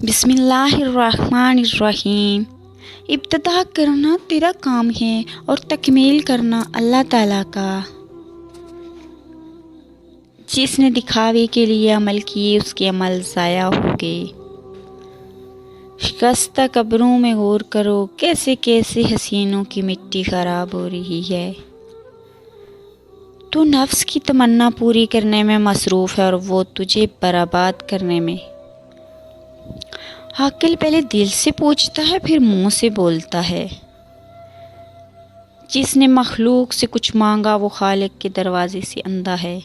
بسم اللہ الرحمن الرحیم۔ ابتدا کرنا تیرا کام ہے اور تکمیل کرنا اللہ تعالیٰ کا۔ جس نے دکھاوے کے لیے عمل کیے اس کے عمل ضائع ہو گئے۔ شکستہ قبروں میں غور کرو، کیسے کیسے حسینوں کی مٹی خراب ہو رہی ہے۔ تو نفس کی تمنا پوری کرنے میں مصروف ہے اور وہ تجھے برباد کرنے میں۔ عاقل پہلے دل سے پوچھتا ہے پھر منہ سے بولتا ہے۔ جس نے مخلوق سے کچھ مانگا وہ خالق کے دروازے سے اندھا ہے۔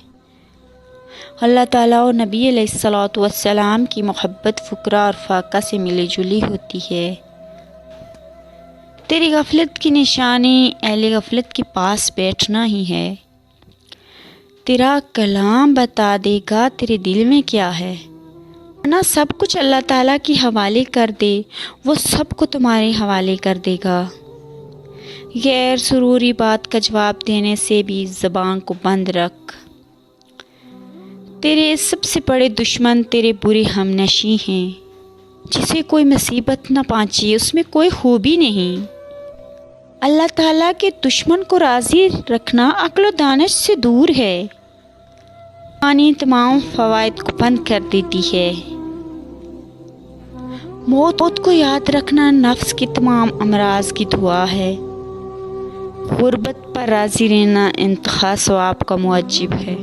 اللہ تعالیٰ اور نبی علیہ الصلوۃ والسلام کی محبت فقراء اور فاقہ سے ملی جلی ہوتی ہے۔ تیری غفلت کی نشانی اہل غفلت کے پاس بیٹھنا ہی ہے۔ تیرا کلام بتا دے گا تیرے دل میں کیا ہے۔ ورنہ سب کچھ اللہ تعالیٰ کے حوالے کر دے، وہ سب کو تمہارے حوالے کر دے گا۔ غیر ضروری بات کا جواب دینے سے بھی زبان کو بند رکھ۔ تیرے سب سے بڑے دشمن تیرے برے ہم نشیں ہیں۔ جسے کوئی مصیبت نہ پہنچے اس میں کوئی خوبی نہیں۔ اللہ تعالیٰ کے دشمن کو راضی رکھنا عقل و دانش سے دور ہے۔ پانی تمام فوائد کو بند کر دیتی ہے۔ موت کو یاد رکھنا نفس کے تمام امراض کی دوا ہے۔ غربت پر راضی رہنا انتہا ثواب کا موجب ہے۔